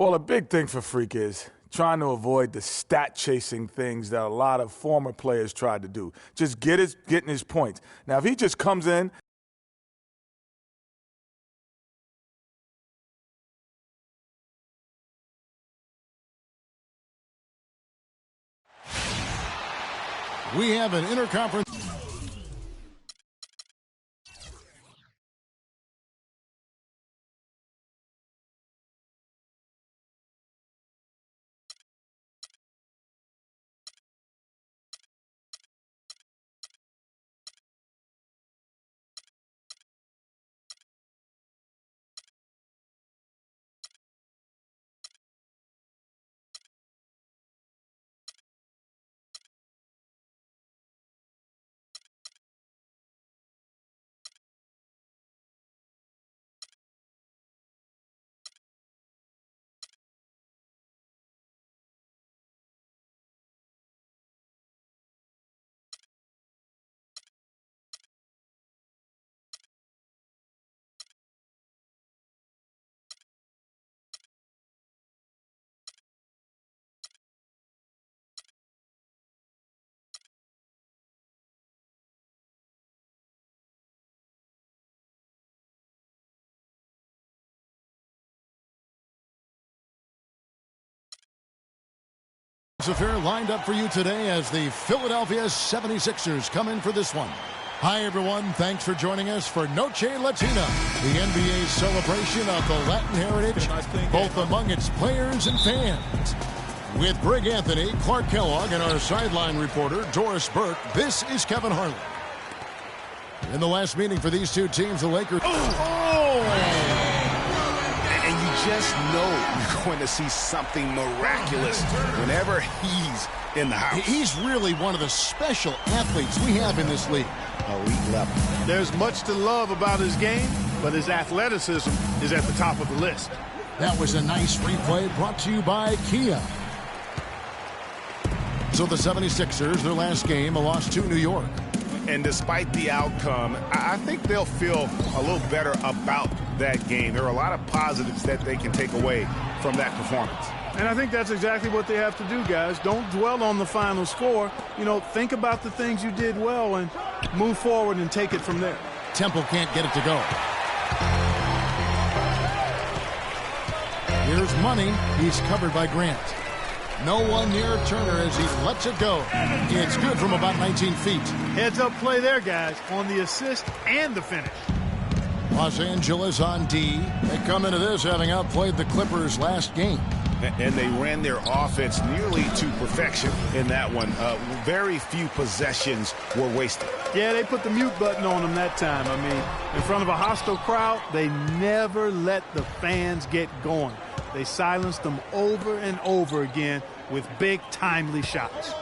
Well, a big thing for Freak is trying to avoid the stat-chasing things that a lot of former players tried to do. Just getting his points. Now, if he just comes in we have an interconference. Affair lined up for you today as the Philadelphia 76ers come in for this one. Hi, everyone. Thanks for joining us for Noche Latina, the NBA celebration of the Latin heritage, both among its players and fans. With Greg Anthony, Clark Kellogg, and our sideline reporter, Doris Burke, this is Kevin Harlan. In the last meeting for these two teams, the Lakers... And you just know you're going to see something miraculous whenever he's in the house. He's really one of the special athletes we have in this league. Elite level. There's much to love about his game, but his athleticism is at the top of the list. That was a nice replay brought to you by Kia. So the 76ers, their last game, a loss to New York. And despite the outcome, I think they'll feel a little better about that game. There are a lot of positives that they can take away from that performance. And I think that's exactly what they have to do, guys. Don't dwell on the final score. You know, think about the things you did well and move forward and take it from there. Temple can't get it to go. Here's Money. He's covered by Grant. No one near Turner as he lets it go. It's good from about 19 feet. Heads-up play there, guys, on the assist and the finish. Los Angeles on D. They come into this having outplayed the Clippers last game. And they ran their offense nearly to perfection in that one. Very few possessions were wasted. Yeah, they put the mute button on them that time. I mean, in front of a hostile crowd, they never let the fans get going. They silenced them over and over again with big, timely shots.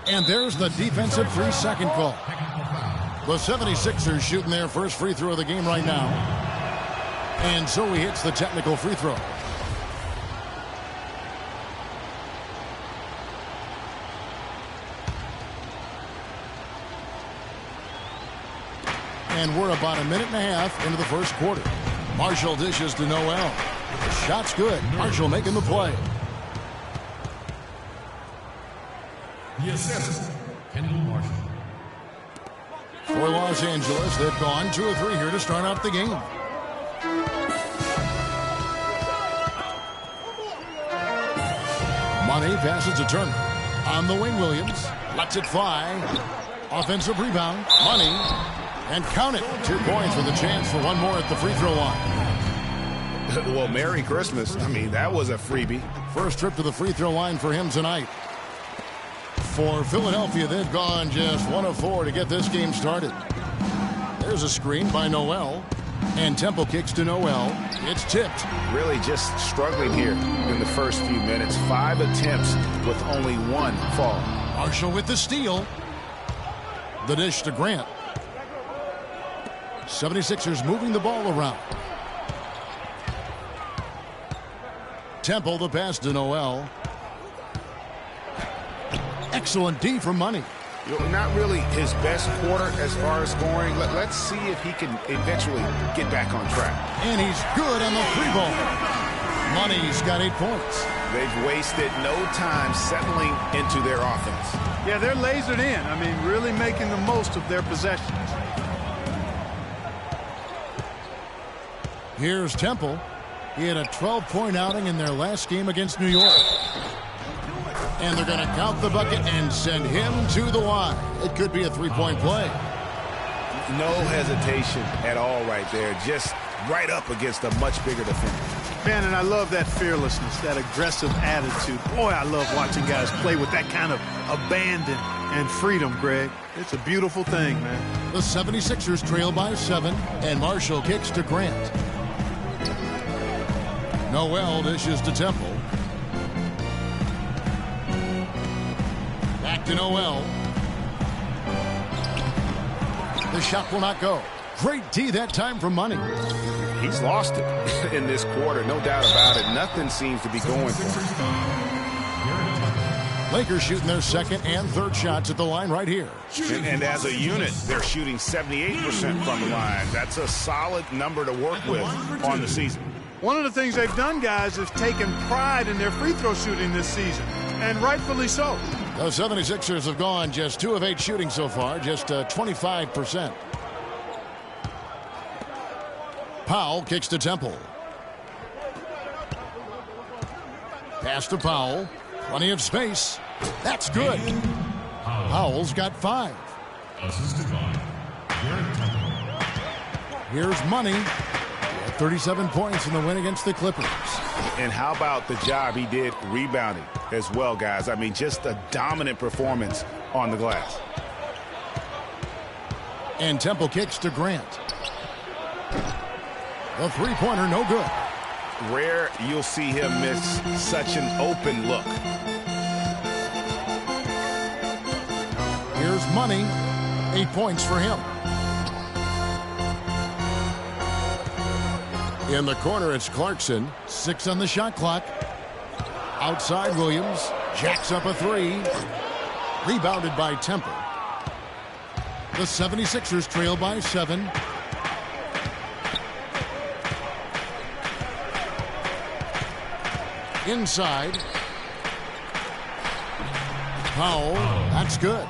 And there's the defensive 3-second call. The 76ers shooting their first free throw of the game right now. And so he hits the technical free throw. And we're about a minute and a half into the first quarter. Marshall dishes to Noel. The shot's good. Marshall making the play. Yes, Kendall Marshall. For Los Angeles, they've gone 2 of 3 here to start out the game. Money passes to Turner. On the wing, Williams. Lets it fly. Offensive rebound. Money. And count it. 2 points with a chance for one more at the free throw line. Well, Merry Christmas. I mean, that was a freebie. First trip to the free throw line for him tonight. For Philadelphia, they've gone just 1 of 4 to get this game started. There's a screen by Noel. And Temple kicks to Noel. It's tipped. Really just struggling here in the first few minutes. 5 attempts with only 1 fall. Marshall with the steal. The dish to Grant. 76ers moving the ball around. Temple, the pass to Noel. Excellent D for Money. You know, not really his best quarter as far as scoring. Let's see if he can eventually get back on track. And he's good on the 3 ball. Money's got 8 points. They've wasted no time settling into their offense. Yeah, they're lasered in. I mean, really making the most of their possessions. Here's Temple. He had a 12-point outing in their last game against New York. And they're going to count the bucket and send him to the line. It could be a 3-point play. No hesitation at all right there. Just right up against a much bigger defender. Man, and I love that fearlessness, that aggressive attitude. Boy, I love watching guys play with that kind of abandon and freedom, Greg. It's a beautiful thing, man. The 76ers trail by 7, and Marshall kicks to Grant. Noel dishes to Temple. Back to Noel. The shot will not go. Great D that time from Money. He's lost it in this quarter, no doubt about it. Nothing seems to be going for him. Lakers shooting their second and third shots at the line right here. And as a unit, they're shooting 78% from the line. That's a solid number to work with on the season. One of the things they've done, guys, is taken pride in their free throw shooting this season, and rightfully so. The 76ers have gone just 2 of 8 shooting so far, just 25%. Powell kicks to Temple. Pass to Powell. Plenty of space. That's good. Powell's got 5. Here's Money. 37 points in the win against the Clippers. And how about the job he did rebounding as well, guys? I mean, just a dominant performance on the glass. And Temple kicks to Grant. The three-pointer, no good. Rare you'll see him miss such an open look. Here's Money. 8 points for him. In the corner, it's Clarkson. 6 on the shot clock. Outside, Williams. Jacks up a 3. Rebounded by Temple. The 76ers trail by 7. Inside. Powell. That's good.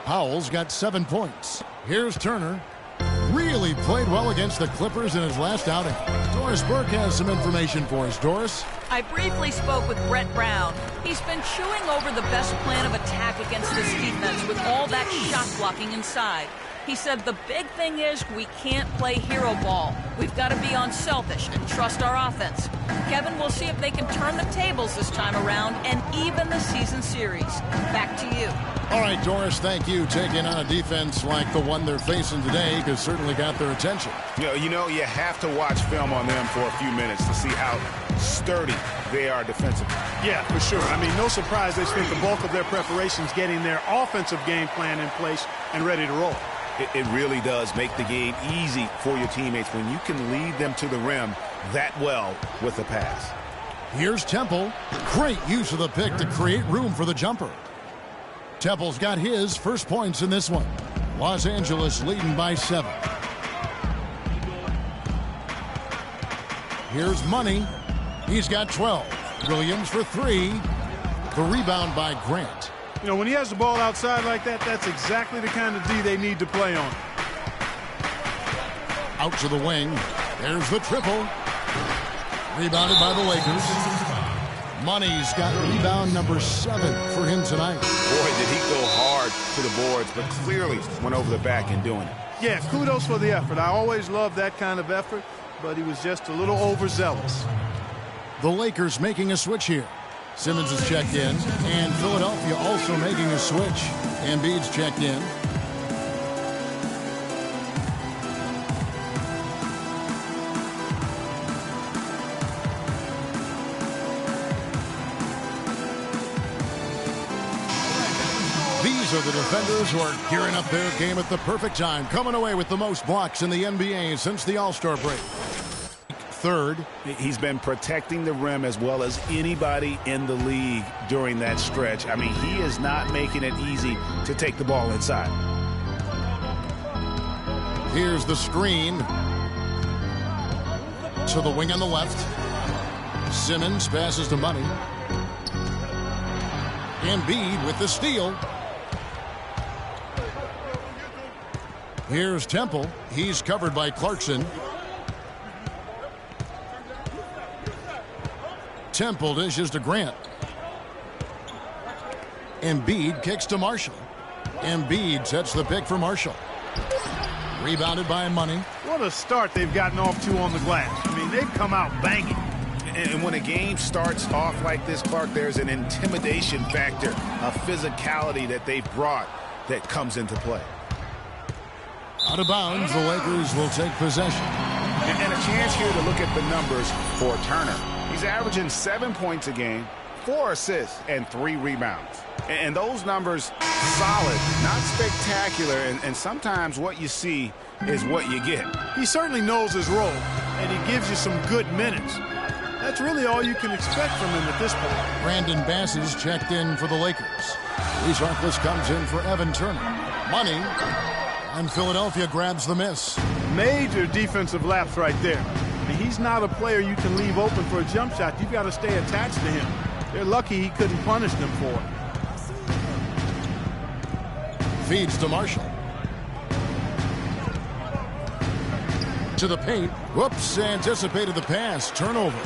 Powell's got 7 points. Here's Turner. Really played well against the Clippers in his last outing. Doris Burke has some information for us. Doris? I briefly spoke with Brett Brown. He's been chewing over the best plan of attack against this defense with all that shot blocking inside. He said the big thing is we can't play hero ball. We've got to be unselfish and trust our offense. Kevin, we'll see if they can turn the tables this time around and even the season series. Back to you. All right, Doris, thank you. Taking on a defense like the one they're facing today has certainly got their attention. You know, you have to watch film on them for a few minutes to see how sturdy they are defensively. Yeah, for sure. I mean, no surprise they spent the bulk of their preparations getting their offensive game plan in place and ready to roll. It really does make the game easy for your teammates when you can lead them to the rim that well with a pass. Here's Temple. Great use of the pick to create room for the jumper. Temple's got his first points in this one. Los Angeles leading by 7. Here's Money. He's got 12. Williams for 3. The rebound by Grant. You know, when he has the ball outside like that, that's exactly the kind of D they need to play on. Out to the wing. There's the triple. Rebounded by the Lakers. Money's got rebound number 7 for him tonight. Boy, did he go hard to the boards, but clearly went over the back in doing it. Yeah, kudos for the effort. I always love that kind of effort, but he was just a little overzealous. The Lakers making a switch here. Simmons is checked in, and Philadelphia also making a switch. Embiid's checked in. These are the defenders who are gearing up their game at the perfect time, coming away with the most blocks in the NBA since the All-Star break. Third. He's been protecting the rim as well as anybody in the league during that stretch. I mean, he is not making it easy to take the ball inside. Here's the screen. To the wing on the left. Simmons passes to Money. Embiid with the steal. Here's Temple. He's covered by Clarkson. Temple dishes to Grant. Embiid kicks to Marshall. Embiid sets the pick for Marshall. Rebounded by Money. What a start they've gotten off to on the glass. I mean, they've come out banging. And when a game starts off like this, Clark, there's an intimidation factor, a physicality that they've brought that comes into play. Out of bounds, the Lakers will take possession. And a chance here to look at the numbers for Turner. He's averaging 7 points a game, 4 assists, and 3 rebounds. And those numbers, solid, not spectacular, and sometimes what you see is what you get. He certainly knows his role, and he gives you some good minutes. That's really all you can expect from him at this point. Brandon Bass is checked in for the Lakers. Reese Harkless comes in for Evan Turner. Money, and Philadelphia grabs the miss. Major defensive lapse right there. I mean, he's not a player you can leave open for a jump shot. You've got to stay attached to him. They're lucky he couldn't punish them for it. Feeds to Marshall. To the paint. Whoops, anticipated the pass. Turnover.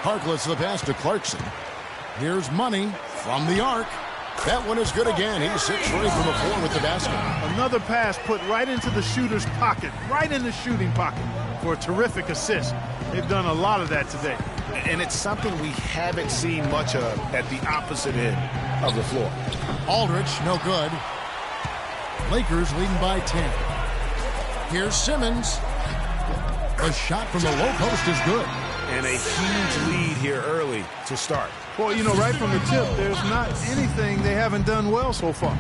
Harkless the pass to Clarkson. Here's Money from the arc. That one is good again. He's 6 for 8 from the floor with the basket. Another pass put right into the shooter's pocket, right in the shooting pocket for a terrific assist. They've done a lot of that today. And it's something we haven't seen much of at the opposite end of the floor. Aldridge, no good. Lakers leading by 10. Here's Simmons. A shot from the low post is good. And a huge lead here early to start. Well, you know, right from the tip, there's not anything they haven't done well so far.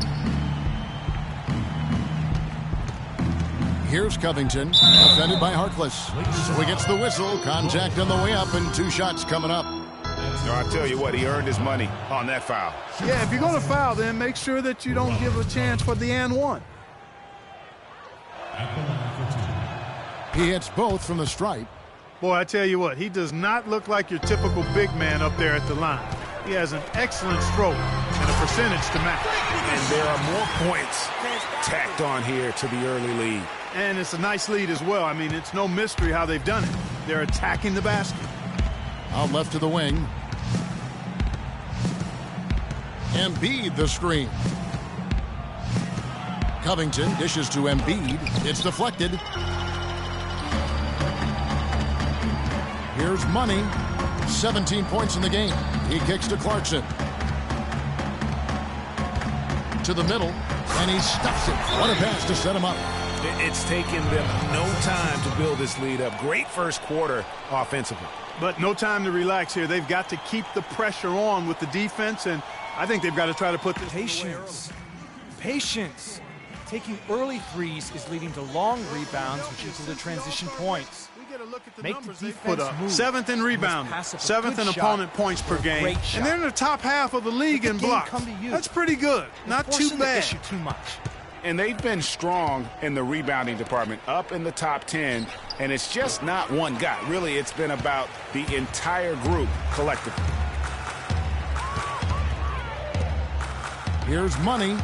Here's Covington, defended by Harkless. So he gets the whistle, contact on the way up, and 2 shots coming up. No, I tell you what, he earned his money on that foul. Yeah, if you're going to foul, then make sure that you don't give a chance for the and one. He hits both from the stripe. Boy, I tell you what, he does not look like your typical big man up there at the line. He has an excellent stroke and a percentage to match. And there are more points tacked on here to the early lead. And it's a nice lead as well. I mean, it's no mystery how they've done it. They're attacking the basket. Out left to the wing. Embiid the screen. Covington dishes to Embiid. It's deflected. Here's Money. 17 points in the game. He kicks to Clarkson. To the middle, and he stuffs it. What a pass to set him up. It's taken them no time to build this lead up. Great first quarter offensively. But no time to relax here. They've got to keep the pressure on with the defense, and I think they've got to try to put this Patience. Patience. Taking early threes is leading to long rebounds, which equal to transition points. Make the defense put up. move. 7th in rebound, 7th in opponent points per game, and they're in the top half of the league in blocks. That's pretty good. Not too bad. Too much. And they've been strong in the rebounding department, up in the top 10, and it's just not one guy. Really, it's been about the entire group collectively. Here's Money.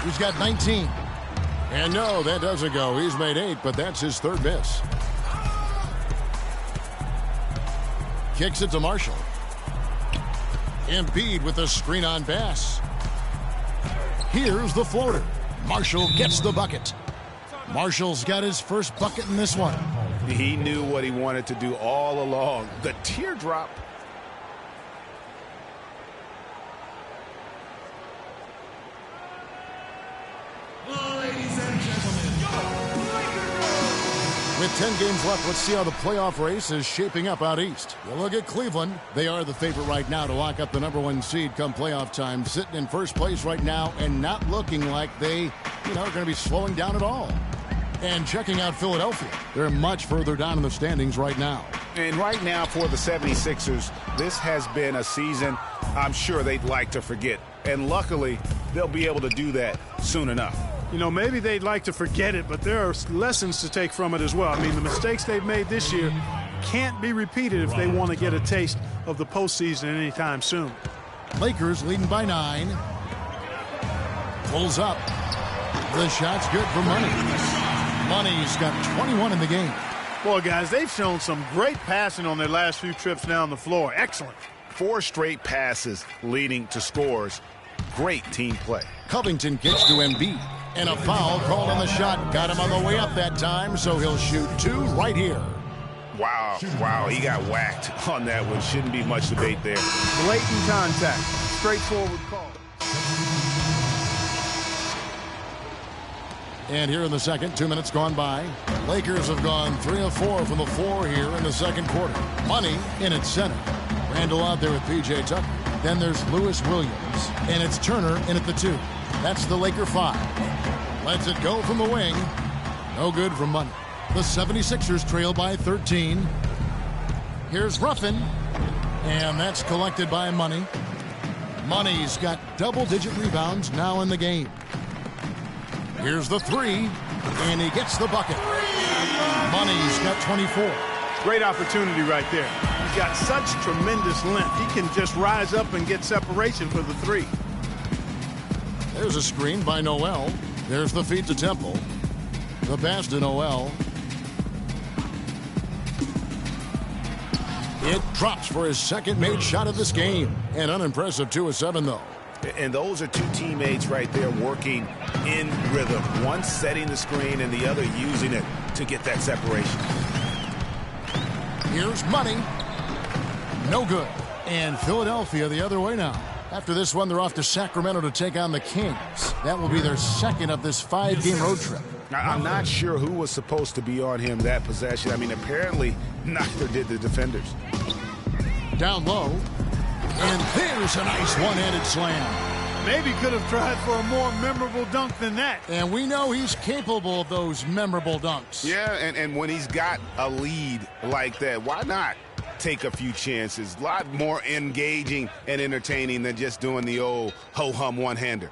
He's got 19. And no, that doesn't go. He's made 8, but that's his 3rd miss. Kicks it to Marshall. Embiid with a screen on Bass. Here's the floater. Marshall gets the bucket. Marshall's got his first bucket in this one. He knew what he wanted to do all along. The teardrop. Ladies and gentlemen, with 10 games left, let's see how the playoff race is shaping up out east. You look at Cleveland. They are the favorite right now to lock up the #1 seed come playoff time, sitting in first place right now and not looking like they, are going to be slowing down at all. And checking out Philadelphia, they're much further down in the standings right now. And right now for the 76ers, this has been a season I'm sure they'd like to forget. And luckily, they'll be able to do that soon enough. You know, maybe they'd like to forget it, but there are lessons to take from it as well. I mean, the mistakes they've made this year can't be repeated if they want to get a taste of the postseason anytime soon. Lakers leading by 9. Pulls up. The shot's good for Money. Money's got 21 in the game. Boy, guys, they've shown some great passing on their last few trips down the floor. Excellent. 4 straight passes leading to scores. Great team play. Covington gets to Embiid. And a foul called on the shot. Got him on the way up that time, so he'll shoot 2 right here. Wow, he got whacked on that one. Shouldn't be much debate there. Blatant contact. Straightforward call. And here in the second, 2 minutes gone by. Lakers have gone 3 of 4 from the floor here in the second quarter. Money in at center. Randall out there with P.J. Tucker. Then there's Lewis Williams. And it's Turner in at the 2. That's the Laker 5. Lets it go from the wing. No good from Money. The 76ers trail by 13. Here's Ruffin. And that's collected by Money. Money's got double-digit rebounds now in the game. Here's the 3. And he gets the bucket. Money's got 24. Great opportunity right there. He's got such tremendous length. He can just rise up and get separation for the 3. There's a screen by Noel. There's the feed to Temple. The pass to Noel. It drops for his second made shot of this game. An unimpressive 2 of 7, though. And those are 2 teammates right there working in rhythm. One setting the screen and the other using it to get that separation. Here's Money. No good. And Philadelphia the other way now. After this one, they're off to Sacramento to take on the Kings. That will be their second of this 5-game road trip. I'm not sure who was supposed to be on him that possession. I mean, apparently neither did the defenders. Down low. And there's a nice one-handed slam. Maybe could have tried for a more memorable dunk than that. And we know he's capable of those memorable dunks. Yeah, and when he's got a lead like that, why not take a few chances? A lot more engaging and entertaining than just doing the old ho-hum one-hander.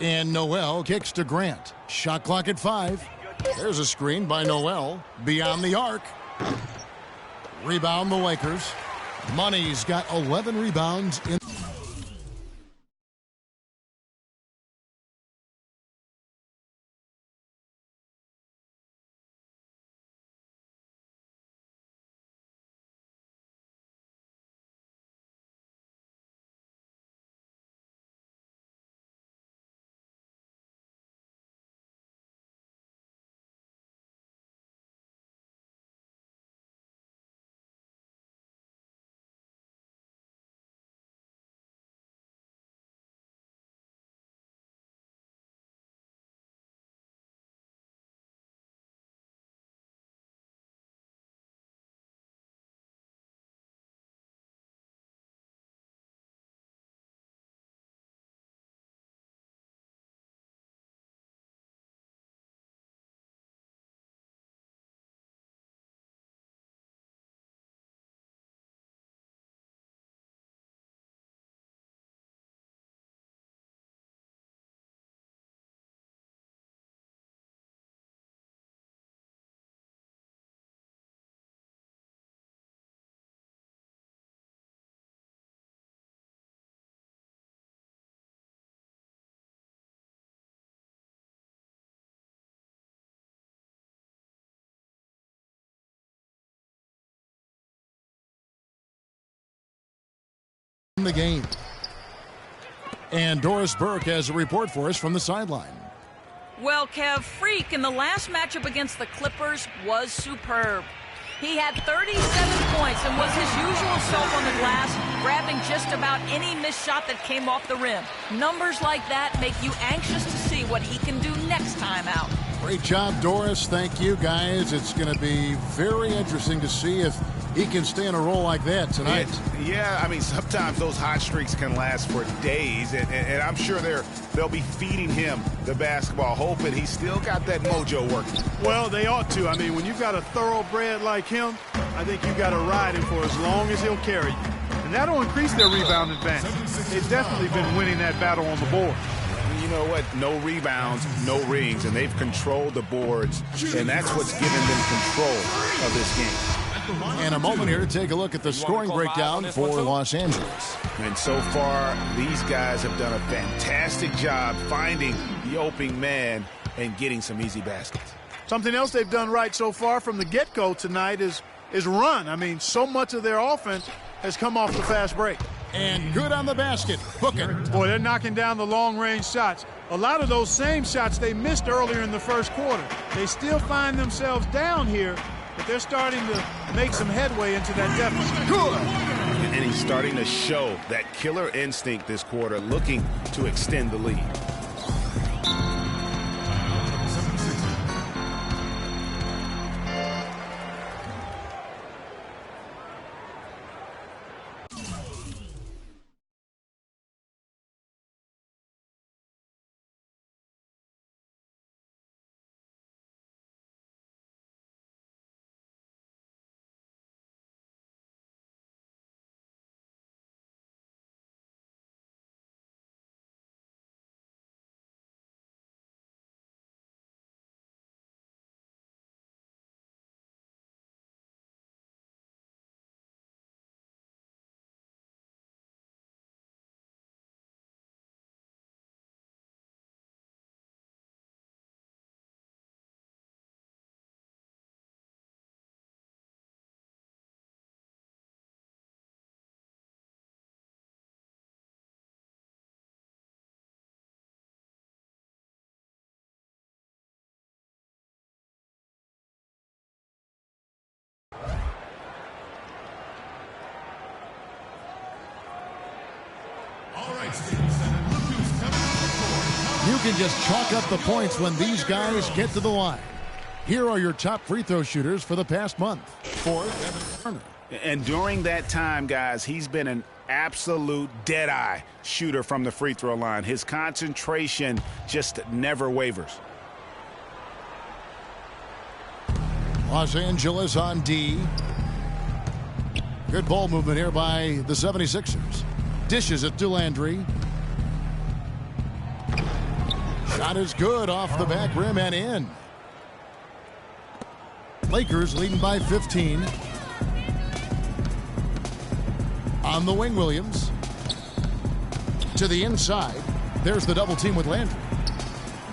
And Noel kicks to Grant. Shot clock at 5. There's a screen by Noel. Beyond the arc. Rebound the Lakers. Money's got 11 rebounds in the game. And Doris Burke has a report for us from the sideline. Well, Kev, Freak in the last matchup against the Clippers was superb. He had 37 points and was his usual self on the glass, grabbing just about any missed shot that came off the rim. Numbers like that make you anxious to see what he can do next time out. Great job, Doris. Thank you, guys. It's going to be very interesting to see if he can stay in a role like that tonight. Yeah, I mean, sometimes those hot streaks can last for days, and I'm sure they'll be feeding him the basketball, hoping he's still got that mojo working. Well, they ought to. I mean, when you've got a thoroughbred like him, I think you've got to ride him for as long as he'll carry you. And that'll increase their rebound advantage. They've definitely been winning that battle on the board. you know what? No rebounds, no rings, and they've controlled the boards, and that's what's given them control of this game. And a moment here to take a look at the scoring breakdown for Los Angeles. And so far, these guys have done a fantastic job finding the opening man and getting some easy baskets. Something else they've done right so far from the get-go tonight is run. I mean, so much of their offense has come off the fast break. And good on the basket. Book it. Boy, they're knocking down the long-range shots. A lot of those same shots they missed earlier in the first quarter. They still find themselves down here, but they're starting to make some headway into that deficit. Good. And he's starting to show that killer instinct this quarter, looking to extend the lead. You can just chalk up the points when these guys get to the line. Here are your top free throw shooters for the past month. Fourth, Turner. And during that time, guys, he's been an absolute dead-eye shooter from the free throw line. His concentration just never wavers. Los Angeles on D. Good ball movement here by the 76ers. Dishes it to Landry. Shot is good off the back rim and in. Lakers leading by 15. On the wing, Williams. To the inside. There's the double team with Landry.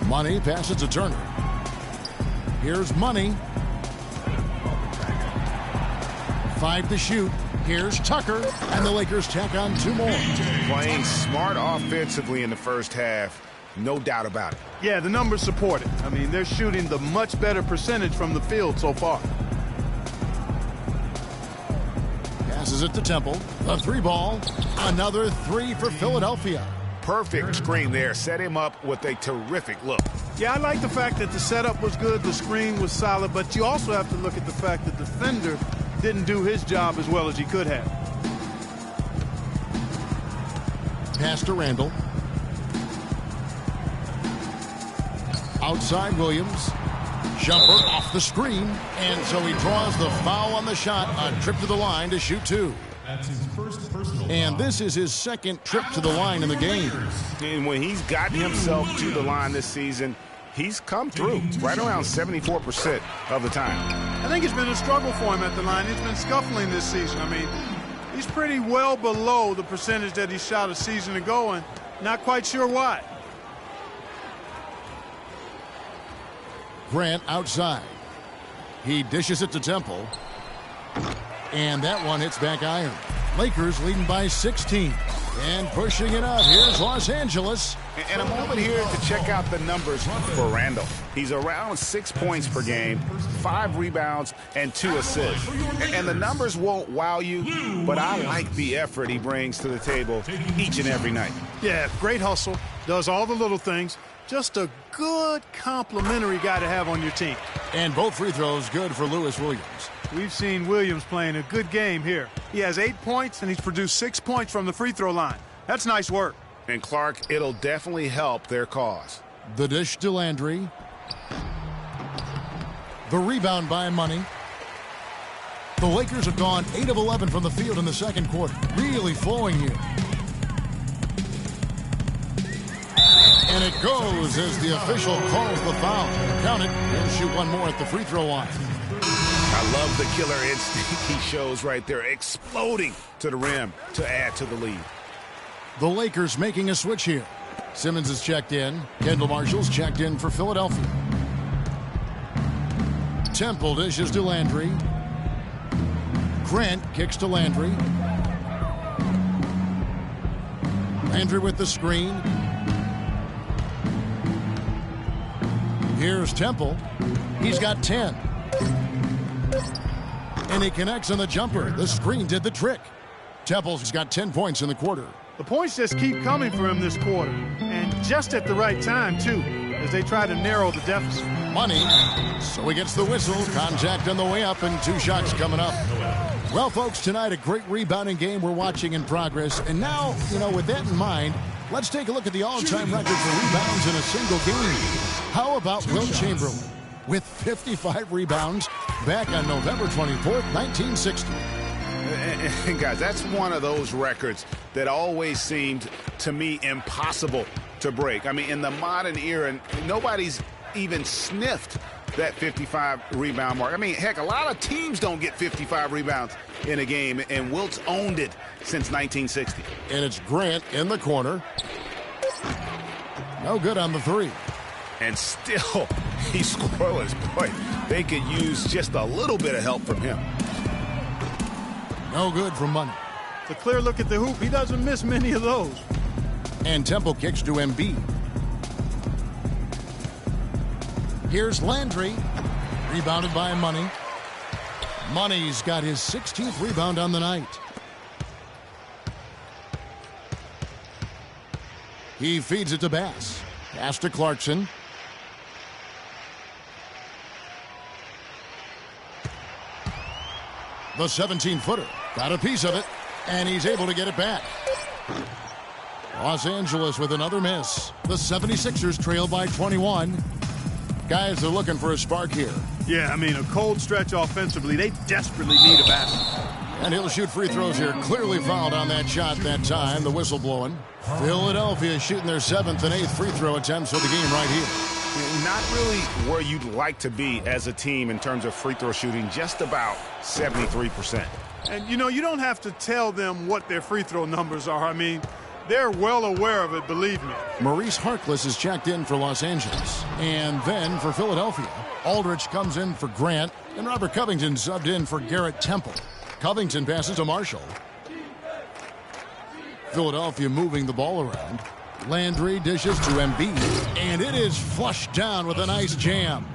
Money passes to Turner. Here's Money. 5 to shoot. Here's Tucker. And the Lakers tack on 2 more. Playing smart offensively in the first half. No doubt about it. Yeah, the numbers support it. I mean, they're shooting the much better percentage from the field so far. Passes it to Temple. The 3 ball. Another 3 for Philadelphia. Perfect screen there. Set him up with a terrific look. Yeah, I like the fact that the setup was good, the screen was solid, but you also have to look at the fact that the defender didn't do his job as well as he could have. Pass to Randall. Outside Williams. Jumper off the screen. And so he draws the foul on the shot. A trip to the line to shoot 2. That's his first personal And foul. this is his second trip to the line in the game. And when he's gotten himself to the line this season, he's come through right around 74% of the time. I think it's been a struggle for him at the line. He's been scuffling this season. I mean, he's pretty well below the percentage that he shot a season ago, and not quite sure why. Grant outside. He dishes it to Temple. And that one hits back iron. Lakers leading by 16. And pushing it up. Here's Los Angeles. And a moment here to check out the numbers for Randall. He's around 6 points per game, 5 rebounds, and 2 assists. And the numbers won't wow you, but I like the effort he brings to the table each and every night. Yeah, great hustle. Does all the little things. Just a good complimentary guy to have on your team. And both free throws good for Lewis Williams. We've seen Williams playing a good game here. He has 8 points, and he's produced 6 points from the free throw line. That's nice work. And Clark, it'll definitely help their cause. The dish to Landry. The rebound by Money. The Lakers have gone 8 of 11 from the field in the second quarter. Really flowing here. And it goes as the official calls the foul. Count it. He'll shoot one more at the free throw line. I love the killer instinct he shows right there, exploding to the rim to add to the lead. The Lakers making a switch here. Simmons is checked in. Kendall Marshall's checked in for Philadelphia. Temple dishes to Landry. Grant kicks to Landry. Landry with the screen. Here's Temple. He's got 10. And he connects on the jumper. The screen did the trick. Temple's got 10 points in the quarter. The points just keep coming for him this quarter. And just at the right time, too, as they try to narrow the deficit. Money. So he gets the whistle. Contact on the way up and 2 shots coming up. Well, folks, tonight a great rebounding game we're watching in progress. And now, with that in mind, let's take a look at the all-time record for rebounds in a single game. How about Wilt Chamberlain with 55 rebounds back on November 24th, 1960. And guys, that's one of those records that always seemed to me impossible to break. I mean, in the modern era, nobody's even sniffed that 55 rebound mark. I mean, heck, a lot of teams don't get 55 rebounds in a game, and Wilt's owned it since 1960. And it's Grant in the corner. No good on the 3. And still, he's scoreless. Boy, they could use just a little bit of help from him. No good from Money. It's a clear look at the hoop. He doesn't miss many of those. And Temple kicks to Embiid. Here's Landry. Rebounded by Money. Money's got his 16th rebound on the night. He feeds it to Bass. Pass to Clarkson. The 17-footer got a piece of it, and he's able to get it back. Los Angeles with another miss. The 76ers trail by 21. Guys are looking for a spark here. Yeah, I mean, a cold stretch offensively. They desperately need a basket. And he'll shoot free throws here. Clearly fouled on that shot that time. The whistle blowing. Philadelphia shooting their 7th and 8th free throw attempts for the game right here. Not really where you'd like to be as a team in terms of free throw shooting, just about 73%. And, you don't have to tell them what their free throw numbers are. I mean, they're well aware of it, believe me. Maurice Harkless is checked in for Los Angeles. And then for Philadelphia, Aldridge comes in for Grant, and Robert Covington subbed in for Garrett Temple. Covington passes to Marshall. Philadelphia moving the ball around. Landry dishes to Embiid, and it is flushed down with a nice jam.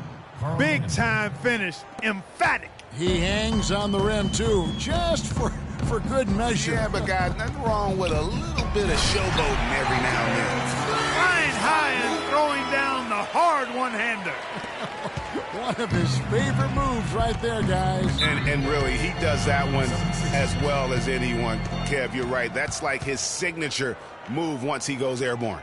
Big time finish, emphatic. He hangs on the rim too, just for good measure. Yeah, but guys, nothing wrong with a little bit of showboating every now and then. Flying high and throwing down the hard one-hander. One of his favorite moves right there, guys. And really, he does that one as well as anyone. Kev, you're right. That's like his signature move once he goes airborne.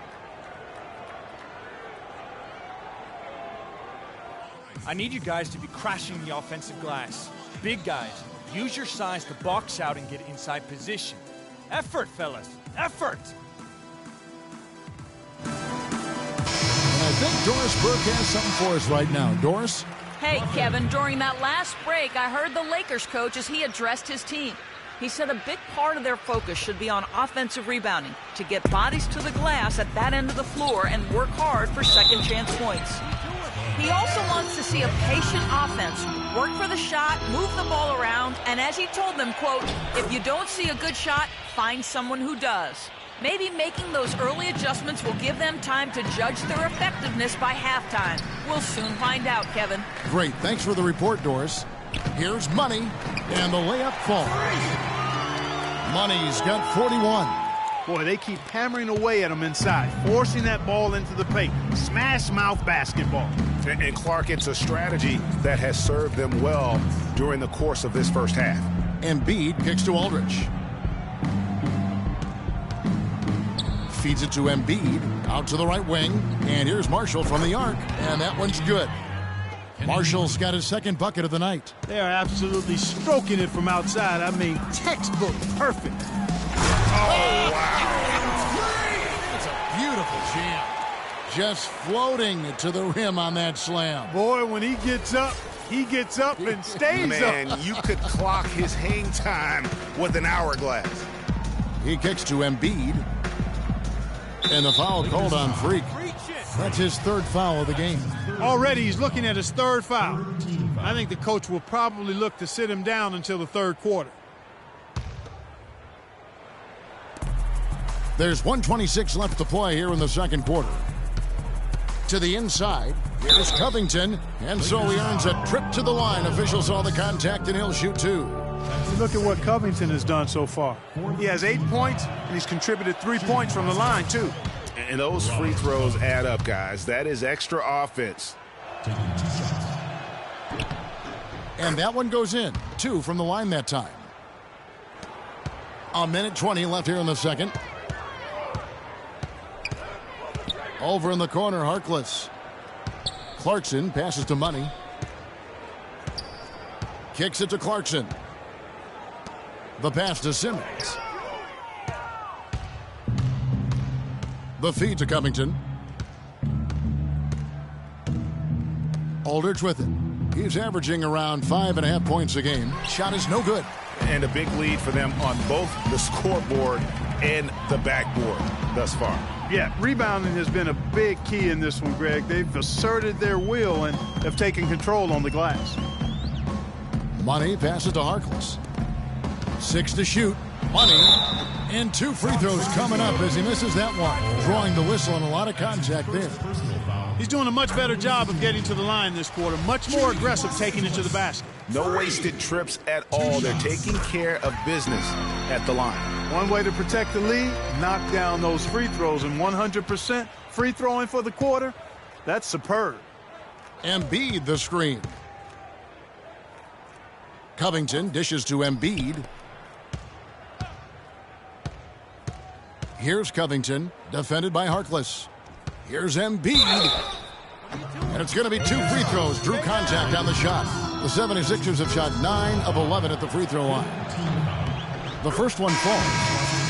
I need you guys to be crashing the offensive glass. Big guys, use your size to box out and get inside position. Effort, fellas, effort! I think Doris Burke has something for us right now. Doris? Hey, Kevin, during that last break, I heard the Lakers coach as he addressed his team. He said a big part of their focus should be on offensive rebounding, to get bodies to the glass at that end of the floor and work hard for second chance points. He also wants to see a patient offense, work for the shot, move the ball around, and as he told them, quote, if you don't see a good shot, find someone who does. Maybe making those early adjustments will give them time to judge their effectiveness by halftime. We'll soon find out, Kevin. Great. Thanks for the report, Doris. Here's Money, and the layup falls. Money's got 41. Boy, they keep hammering away at him inside, forcing that ball into the paint. Smash mouth basketball. And Clark, it's a strategy that has served them well during the course of this first half. Embiid kicks to Aldridge. Feeds it to Embiid, out to the right wing, and here's Marshall from the arc, and that one's good. Marshall's got his second bucket of the night. They are absolutely stroking it from outside. I mean, textbook perfect. Oh, wow. It's a beautiful jam. Just floating to the rim on that slam. Boy, when he gets up and stays Man, up. you could clock his hang time with an hourglass. He kicks to Embiid. And the foul called on Freak. That's his third foul of the game. Already he's looking at his third foul. I think the coach will probably look to sit him down until the third quarter. There's 1:26 left to play here in the second quarter. To the inside, here's Covington, and so he earns a trip to the line. Officials saw the contact, and he'll shoot two. Look at what Covington has done so far. He has 8 points, and he's contributed 3 points from the line, too. And those free throws add up, guys. That is extra offense. And that one goes in. 2 from the line that time. 1:20 left here in the second. Over in the corner, Harkless. Clarkson passes to Money. Kicks it to Clarkson. The pass to Simmons. The feed to Covington. Aldridge with it. He's averaging around 5.5 points a game. Shot is no good. And a big lead for them on both the scoreboard and the backboard thus far. Yeah, rebounding has been a big key in this one, Greg. They've asserted their will and have taken control on the glass. Money passes to Harkless. 6 to shoot. Money. And 2 free throws coming up as he misses that one. Drawing the whistle and a lot of contact there. He's doing a much better job of getting to the line this quarter. Much more aggressive taking it to the basket. No wasted trips at all. They're taking care of business at the line. One way to protect the lead, knock down those free throws, and 100% free throwing for the quarter, that's superb. Embiid the screen. Covington dishes to Embiid. Here's Covington, defended by Harkless. Here's Embiid. And it's going to be 2 free throws. Drew contact on the shot. The 76ers have shot 9 of 11 at the free throw line. The first one falls.